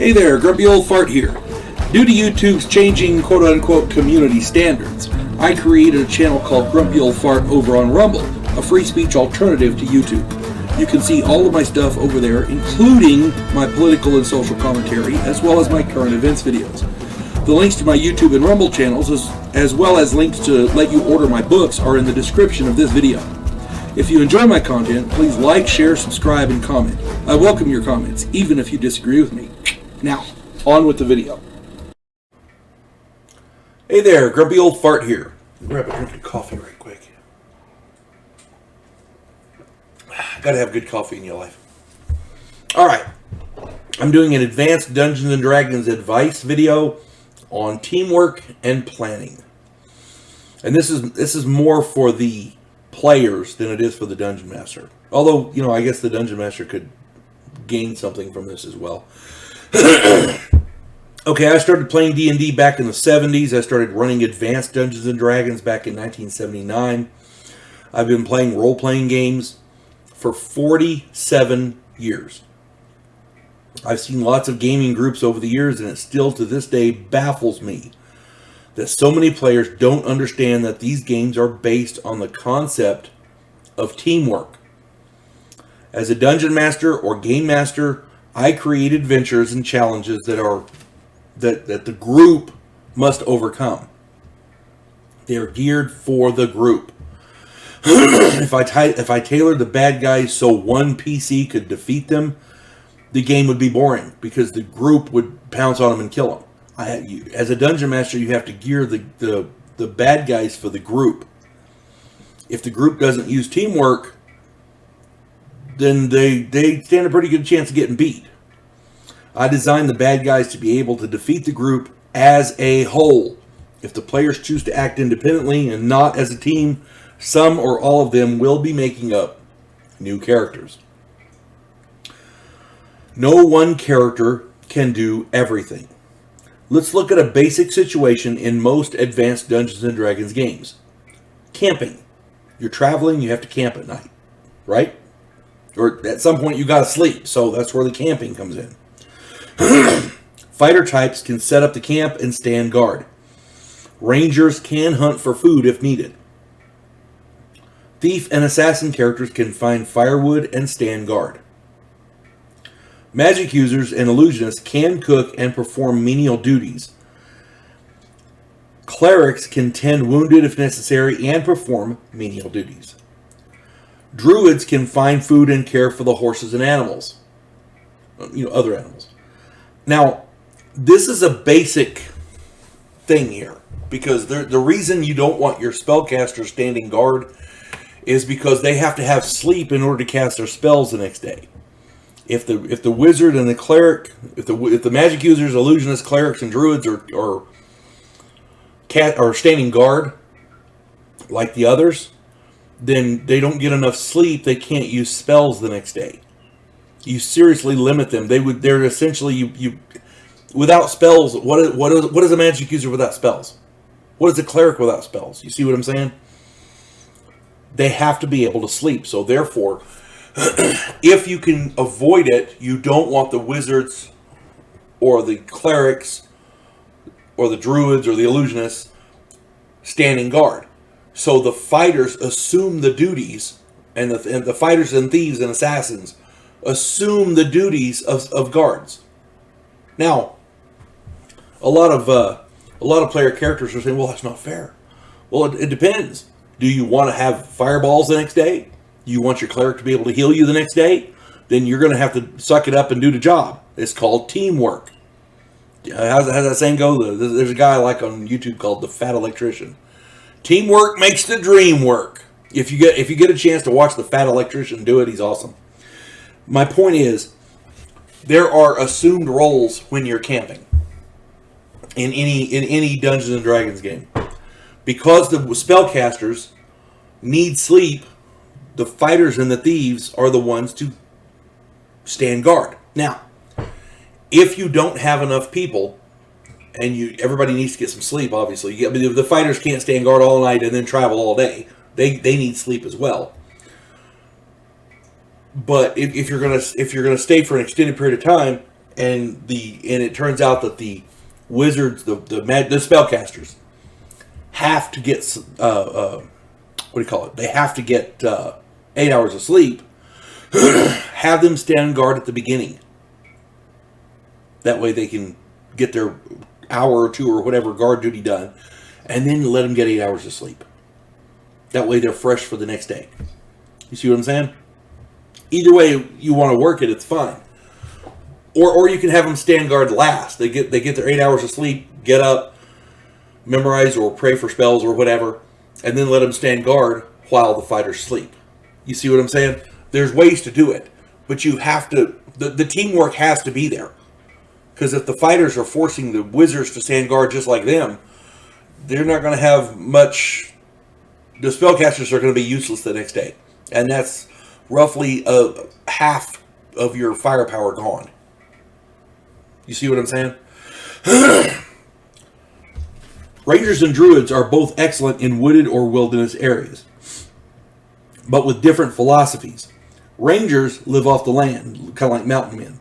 Hey there, Grumpy Old Fart here. Due to YouTube's changing quote-unquote community standards, I created a channel called Grumpy Old Fart over on Rumble, a free speech alternative to YouTube. You can see all of my stuff over there, including my political and social commentary, as well as my current events videos. The links to my YouTube and Rumble channels, as well as links to let you order my books, are in the description of this video. If you enjoy my content, please like, share, subscribe, and comment. I welcome your comments, even if you disagree with me. Now, on with the video. Hey there, Grumpy Old Fart here. Grab a drink of coffee right quick. Gotta have good coffee in your life. Alright, I'm doing an advanced Dungeons & Dragons advice video on teamwork and planning. And this is more for the players than it is for the Dungeon Master. Although, you know, I guess the Dungeon Master could gain something from this as well. Okay, I started playing D&D back in the 70s. I started running advanced Dungeons & Dragons back in 1979. I've been playing role-playing games for 47 years. I've seen lots of gaming groups over the years, and it still to this day baffles me that so many players don't understand that these games are based on the concept of teamwork. As a dungeon master or game master, I create adventures and challenges that the group must overcome. They are geared for the group. If I tailored the bad guys so one PC could defeat them, the game would be boring because the group would pounce on them and kill them. As a dungeon master, you have to gear the bad guys for the group. If the group doesn't use teamwork, then they stand a pretty good chance of getting beat. I designed the bad guys to be able to defeat the group as a whole. If the players choose to act independently and not as a team, some or all of them will be making up new characters. No one character can do everything. Let's look at a basic situation in most advanced Dungeons & Dragons games. Camping. You're traveling, you have to camp at night, right? Or at some point you gotta sleep, so that's where the camping comes in. Fighter types can set up the camp and stand guard. Rangers can hunt for food if needed. Thief and assassin characters can find firewood and stand guard. Magic users and illusionists can cook and perform menial duties. Clerics can tend wounded if necessary and perform menial duties. Druids can find food and care for the horses and animals. Other animals. Now, this is a basic thing here, because the reason you don't want your spellcaster standing guard is because they have to have sleep in order to cast their spells the next day. If the wizard and the cleric, if the magic users, illusionists, clerics, and druids are standing guard like the others, then they don't get enough sleep. They can't use spells the next day. You seriously limit them. They're essentially you without spells. What is a magic user without spells? What is a cleric without spells? You see what I'm saying? They have to be able to sleep. So therefore, if you can avoid it, you don't want the wizards or the clerics or the druids or the illusionists standing guard. So the fighters assume the duties, and the fighters and thieves and assassins assume the duties of guards. Now, a lot of player characters are saying, "Well, that's not fair." Well, it depends. Do you want to have fireballs the next day? Do you want your cleric to be able to heal you the next day? Then you're going to have to suck it up and do the job. It's called teamwork. How's that saying go? There's a guy I like on YouTube called the Fat Electrician. Teamwork makes the dream work. If you get a chance to watch the Fat Electrician do it, he's awesome. My point is, there are assumed roles when you're camping in any Dungeons & Dragons game. Because the spellcasters need sleep, the fighters and the thieves are the ones to stand guard. Now, if you don't have enough people, and everybody needs to get some sleep, obviously. The fighters can't stand guard all night and then travel all day. They need sleep as well. But if you're gonna stay for an extended period of time, and it turns out that the wizards, the spellcasters, have to get what do you call it? They have to get 8 hours of sleep. Have them stand guard at the beginning. That way they can get their hour or two or whatever guard duty done, and then let them get 8 hours of sleep. That way they're fresh for the next day. You see what I'm saying? Either way you want to work it, it's fine. Or you can have them stand guard last. They get their 8 hours of sleep, get up, memorize or pray for spells or whatever, and then let them stand guard while the fighters sleep. You see what I'm saying? There's ways to do it, but you have to. The teamwork has to be there, because if the fighters are forcing the wizards to stand guard just like them, they're not going to have much. The spellcasters are going to be useless the next day, and that's roughly half of your firepower gone. You see what I'm saying? Rangers and druids are both excellent in wooded or wilderness areas, but with different philosophies. Rangers live off the land, kind of like mountain men,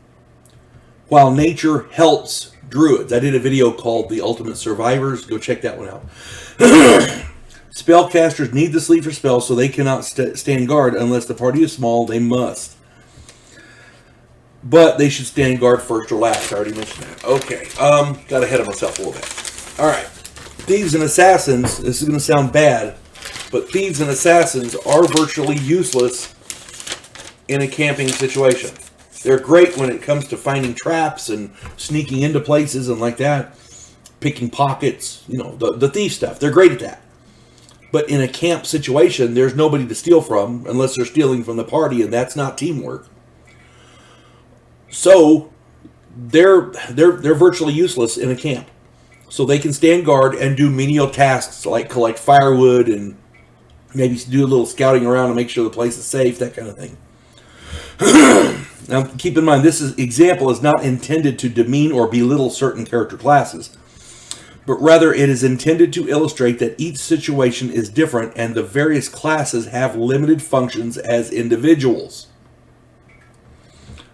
while nature helps druids. I did a video called The Ultimate Survivors. Go check that one out. Spellcasters need to sleep for spells, so they cannot stand guard unless the party is small. They must. But they should stand guard first or last. I already mentioned that. Okay. Got ahead of myself a little bit. All right. Thieves and assassins. This is going to sound bad, but thieves and assassins are virtually useless in a camping situation. They're great when it comes to finding traps and sneaking into places and like that. Picking pockets. You know, the thief stuff. They're great at that. But in a camp situation, there's nobody to steal from unless they're stealing from the party, and that's not teamwork. So they're virtually useless in a camp. So they can stand guard and do menial tasks like collect firewood and maybe do a little scouting around and make sure the place is safe, that kind of thing. Now keep in mind, this example is not intended to demean or belittle certain character classes, but rather it is intended to illustrate that each situation is different and the various classes have limited functions as individuals.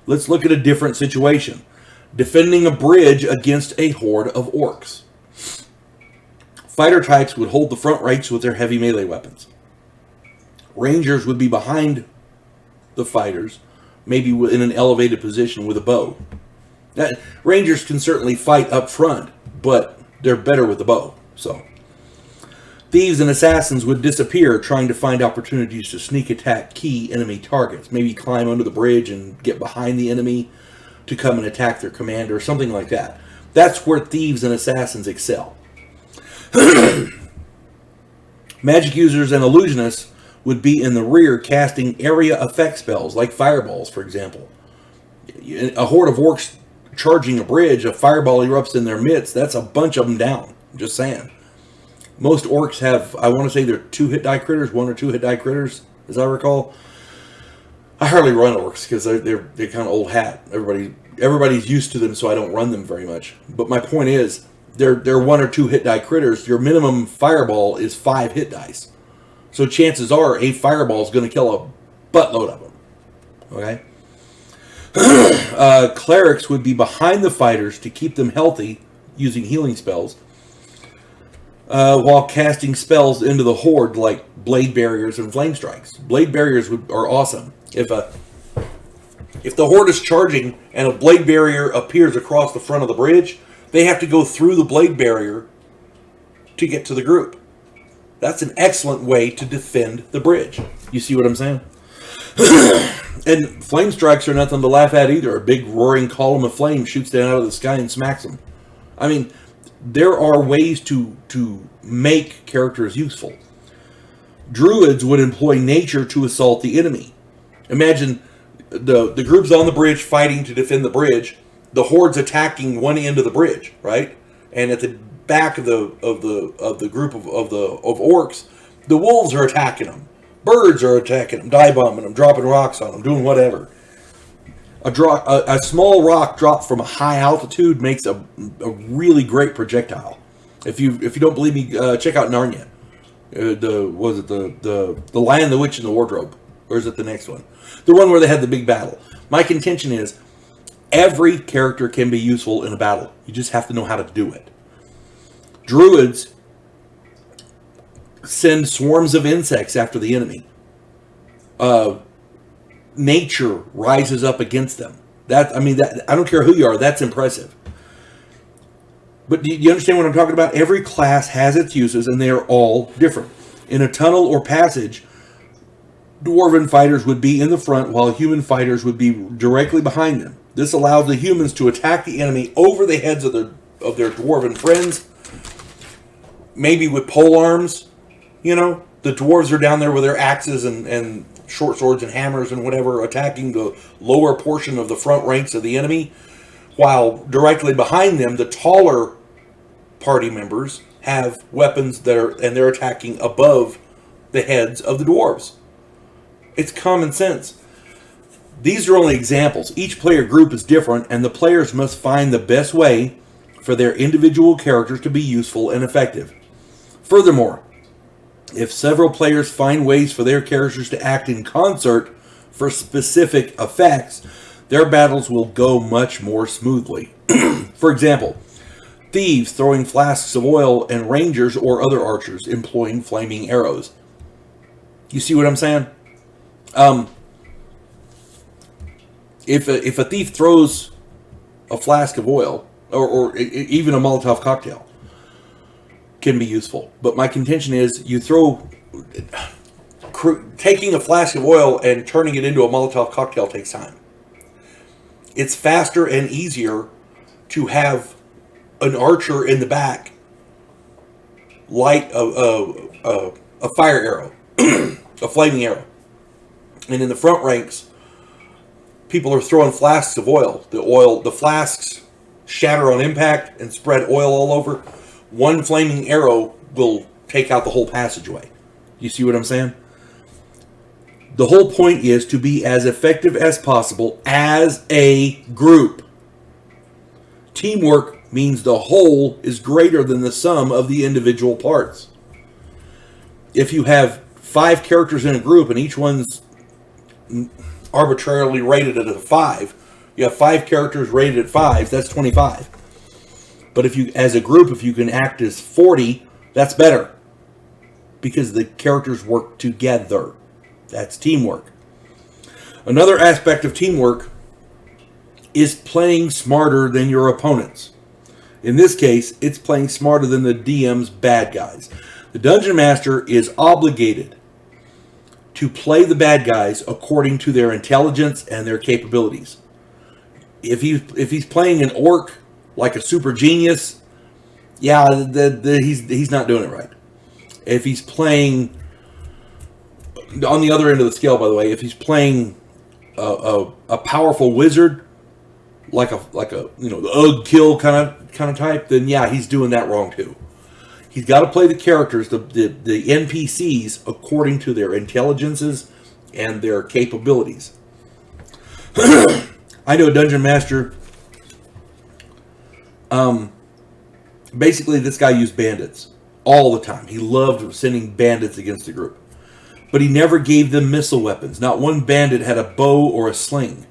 Let's look at a different situation. Defending a bridge against a horde of orcs. Fighter types would hold the front ranks with their heavy melee weapons. Rangers would be behind the fighters, maybe in an elevated position with a bow. Rangers can certainly fight up front, but they're better with the bow. So, thieves and assassins would disappear, trying to find opportunities to sneak attack key enemy targets. Maybe climb under the bridge and get behind the enemy to come and attack their commander, something like that. That's where thieves and assassins excel. Magic users and illusionists would be in the rear casting area effect spells, like fireballs, for example. A horde of orcs charging a bridge, a fireball erupts in their midst, that's a bunch of them down. I'm just saying. Most orcs have, I want to say they're 2 hit die critters, 1 or 2 hit die critters, as I recall. I hardly run orcs because they're kind of old hat. Everybody's used to them, so I don't run them very much. But my point is, they're 1 or 2 hit die critters. Your minimum fireball is 5 hit dice. So chances are a fireball is going to kill a buttload of them. Okay? Clerics would be behind the fighters to keep them healthy using healing spells, while casting spells into the horde like blade barriers and flame strikes. Blade barriers are awesome. If the horde is charging and a blade barrier appears across the front of the bridge, they have to go through the blade barrier to get to the group. That's an excellent way to defend the bridge. You see what I'm saying? And flame strikes are nothing to laugh at either. A big roaring column of flame shoots down out of the sky and smacks them. I mean, there are ways to make characters useful. Druids would employ nature to assault the enemy. Imagine the group's on the bridge fighting to defend the bridge. The horde's attacking one end of the bridge, right? And at the back of the group of orcs, the wolves are attacking them. Birds are attacking them, dive bombing them, dropping rocks on them, doing whatever. A small rock dropped from a high altitude makes a really great projectile. If you don't believe me, check out Narnia. The Lion, the Witch, and the Wardrobe, or is it the next one? The one where they had the big battle. My contention is, Every character can be useful in a battle. You just have to know how to do it. Druids send swarms of insects after the enemy. Nature rises up against them. I don't care who you are, that's impressive. But do you understand what I'm talking about? Every class has its uses, and they are all different. In a tunnel or passage, dwarven fighters would be in the front, while human fighters would be directly behind them. This allows the humans to attack the enemy over the heads of their dwarven friends, maybe with pole arms. You know, the dwarves are down there with their axes and short swords and hammers and whatever, attacking the lower portion of the front ranks of the enemy, while directly behind them, the taller party members have weapons they're attacking above the heads of the dwarves. It's common sense. These are only examples. Each player group is different, and the players must find the best way for their individual characters to be useful and effective. Furthermore, if several players find ways for their characters to act in concert for specific effects, their battles will go much more smoothly. For example, thieves throwing flasks of oil and rangers or other archers employing flaming arrows. You see what I'm saying? If a thief throws a flask of oil or even a Molotov cocktail, can be useful. But my contention is taking a flask of oil and turning it into a Molotov cocktail takes time. It's faster and easier to have an archer in the back light a fire arrow, a flaming arrow. And in the front ranks, people are throwing flasks of oil. The flasks shatter on impact and spread oil all over. One flaming arrow will take out the whole passageway. You see what I'm saying? The whole point is to be as effective as possible as a group. Teamwork means the whole is greater than the sum of the individual parts. If you have 5 characters in a group and each one's arbitrarily rated at a 5, you have 5 characters rated at 5, that's 25. But if you, as a group, if you can act as 40, that's better. Because the characters work together. That's teamwork. Another aspect of teamwork is playing smarter than your opponents. In this case, it's playing smarter than the DM's bad guys. The Dungeon Master is obligated to play the bad guys according to their intelligence and their capabilities. If he's playing an orc like a super genius, he's not doing it right. If he's playing on the other end of the scale, by the way, if he's playing a powerful wizard, like a the Ugg kill kind of type, then he's doing that wrong too. He's got to play the characters, the NPCs, according to their intelligences and their capabilities. I know a dungeon master. Basically, this guy used bandits all the time. He loved sending bandits against the group. But he never gave them missile weapons. Not one bandit had a bow or a sling.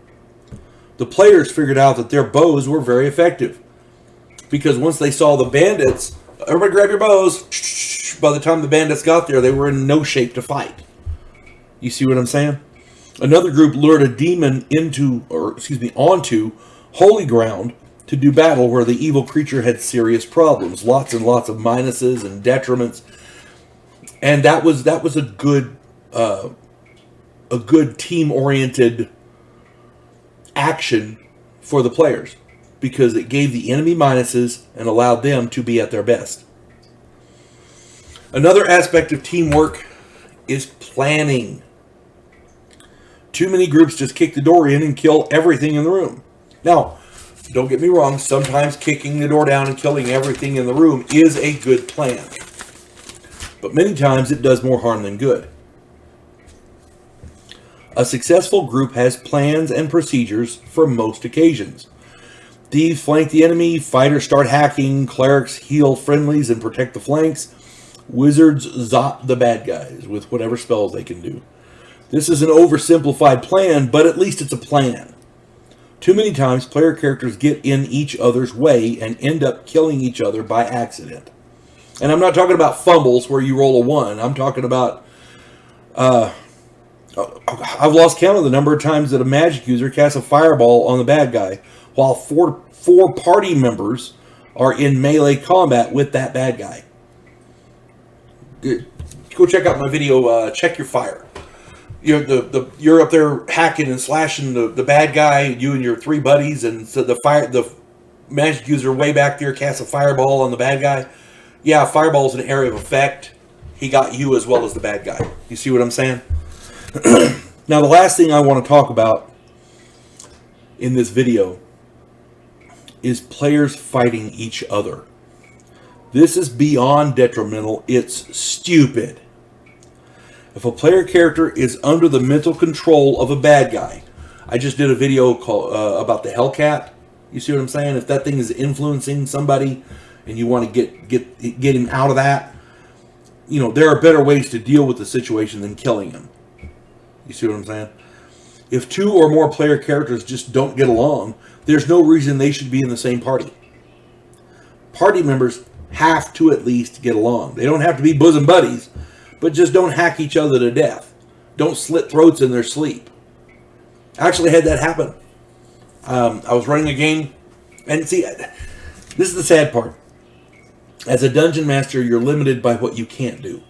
The players figured out that their bows were very effective. Because once they saw the bandits, everybody grab your bows. By the time the bandits got there, they were in no shape to fight. You see what I'm saying? Another group lured a demon onto holy ground to do battle where the evil creature had serious problems. Lots and lots of minuses and detriments. And that was a good team-oriented action for the players, because it gave the enemy minuses and allowed them to be at their best. Another aspect of teamwork is planning. Too many groups just kick the door in and kill everything in the room. Now, don't get me wrong, sometimes kicking the door down and killing everything in the room is a good plan. But many times it does more harm than good. A successful group has plans and procedures for most occasions. Thieves flank the enemy, fighters start hacking, clerics heal friendlies and protect the flanks, wizards zop the bad guys with whatever spells they can do. This is an oversimplified plan, but at least it's a plan. Too many times, player characters get in each other's way and end up killing each other by accident. And I'm not talking about fumbles where you roll a 1. I'm talking about... I've lost count of the number of times that a magic user casts a fireball on the bad guy while four party members are in melee combat with that bad guy. Go check out my video, Check Your Fire. You're up there hacking and slashing the bad guy, you and your 3 buddies, and so the magic user way back there casts a fireball on the bad guy. Yeah, fireball's an area of effect. He got you as well as the bad guy. You see what I'm saying? Now, the last thing I want to talk about in this video is players fighting each other. This is beyond detrimental. It's stupid. If a player character is under the mental control of a bad guy, I just did a video called about the Hellcat. You see what I'm saying? If that thing is influencing somebody and you want to get him out of that, there are better ways to deal with the situation than killing him. You see what I'm saying? If 2 or more player characters just don't get along, there's no reason they should be in the same party. Party members have to at least get along. They don't have to be bosom buddies, but just don't hack each other to death. Don't slit throats in their sleep. I actually had that happen. I was running a game, and see, this is the sad part. As a dungeon master, you're limited by what you can't do.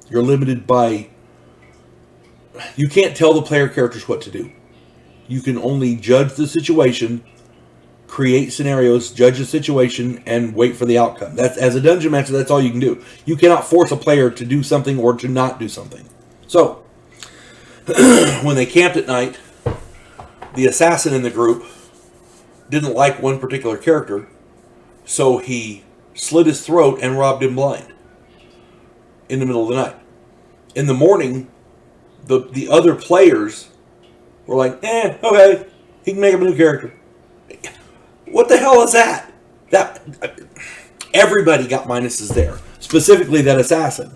You're limited by... You can't tell the player characters what to do. You can only judge the situation, create scenarios, judge the situation, and wait for the outcome. As a dungeon master, that's all you can do. You cannot force a player to do something or to not do something. So, when they camped at night, the assassin in the group didn't like one particular character, so he slit his throat and robbed him blind in the middle of the night. In the morning, the other players were like, okay, he can make up a new character. What the hell is that? Everybody got minuses there. Specifically that assassin.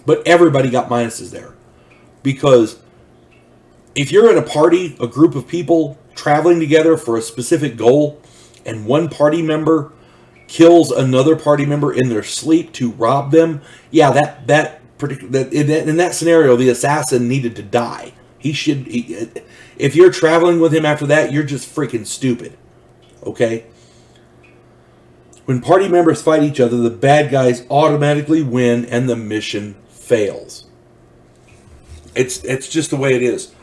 But everybody got minuses there. Because if you're in a party, a group of people traveling together for a specific goal, and one party member kills another party member in their sleep to rob them, yeah, in that scenario, the assassin needed to die. If you're traveling with him after that, you're just freaking stupid. Okay? When party members fight each other, the bad guys automatically win and the mission fails. It's just the way it is.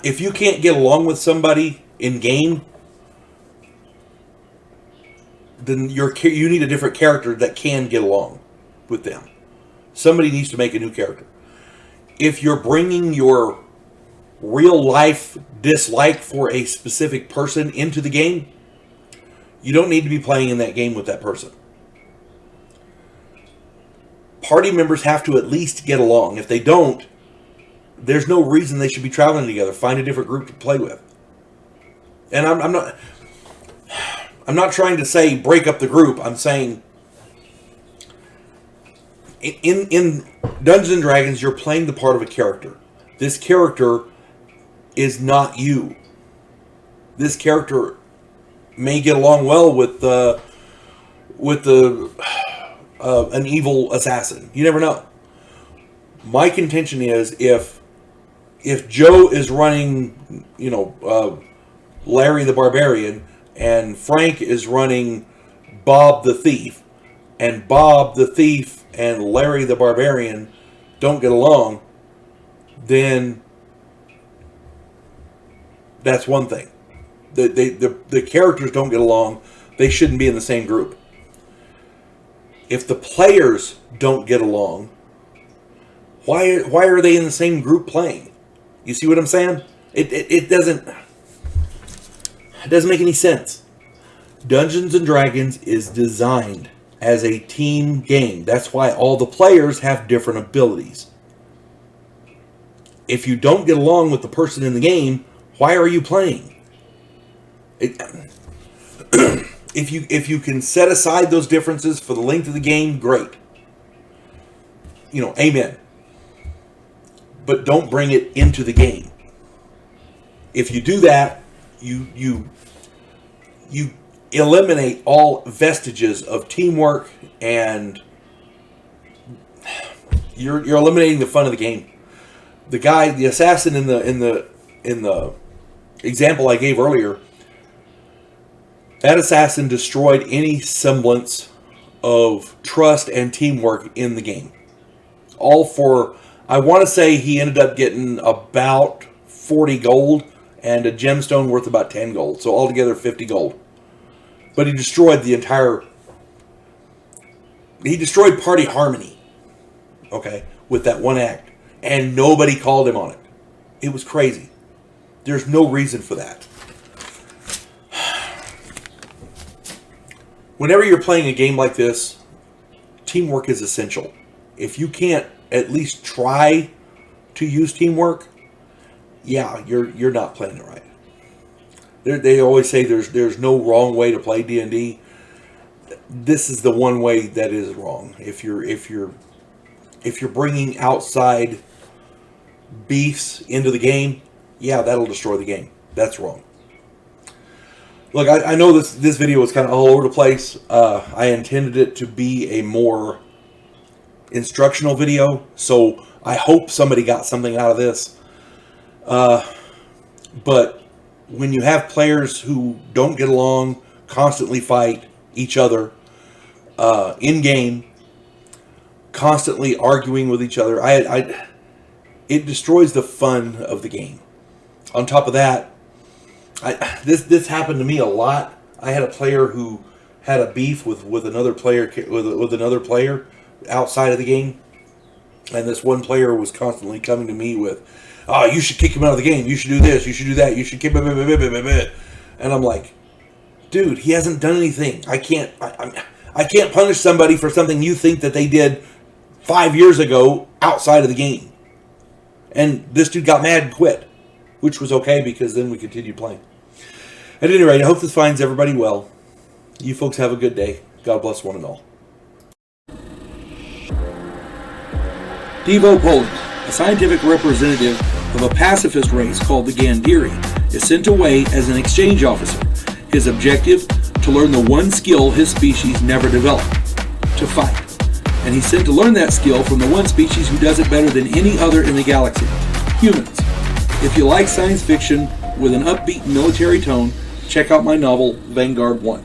If you can't get along with somebody in game, then you need a different character that can get along with them. Somebody needs to make a new character. If you're bringing your real life dislike for a specific person into the game, you don't need to be playing in that game with that person. Party members have to at least get along. If they don't, there's no reason they should be traveling together. Find a different group to play with. And I'm not trying to say break up the group. I'm saying in Dungeons and Dragons, you're playing the part of a character. This character is not you. This character may get along well with an evil assassin. You never know. My contention is if Joe is running, Larry the Barbarian, and Frank is running Bob the Thief, and Bob the Thief and Larry the Barbarian don't get along, then that's one thing. The characters don't get along. They shouldn't be in the same group. If the players don't get along, why are they in the same group playing? You see what I'm saying? It doesn't make any sense. Dungeons and Dragons is designed as a team game. That's why all the players have different abilities. If you don't get along with the person in the game, why are you playing? If you can set aside those differences for the length of the game, great. Amen. But don't bring it into the game. If you do that, you eliminate all vestiges of teamwork, and you're eliminating the fun of the game. The assassin in the example I gave earlier, that assassin destroyed any semblance of trust and teamwork in the game. All for, I want to say he ended up getting about 40 gold and a gemstone worth about 10 gold. So altogether 50 gold. But he destroyed he destroyed party harmony. Okay, with that one act. And nobody called him on it. It was crazy. There's no reason for that. Whenever you're playing a game like this, teamwork is essential. If you can't at least try to use teamwork, yeah, you're not playing it right. They always say there's no wrong way to play D&D. This is the one way that is wrong. If you're bringing outside beefs into the game, yeah, that'll destroy the game. That's wrong. Look, I know this video was kind of all over the place. I intended it to be a more instructional video, so I hope somebody got something out of this. But when you have players who don't get along, constantly fight each other in game, constantly arguing with each other, it destroys the fun of the game. On top of that, this happened to me a lot. I had a player who had a beef with another player with another player outside of the game, and this one player was constantly coming to me with, "Oh, you should kick him out of the game. You should do this. You should do that. You should kick him." And I'm like, dude, he hasn't done anything. I can't punish somebody for something you think that they did 5 years ago outside of the game. And this dude got mad and quit, which was okay because then we continued playing. At any rate, I hope this finds everybody well. You folks have a good day. God bless one and all. Devo Poland, a scientific representative of a pacifist race called the Gandhiri, is sent away as an exchange officer. His objective, to learn the one skill his species never developed, to fight. And he's sent to learn that skill from the one species who does it better than any other in the galaxy, humans. If you like science fiction with an upbeat military tone, check out my novel, Vanguard 1.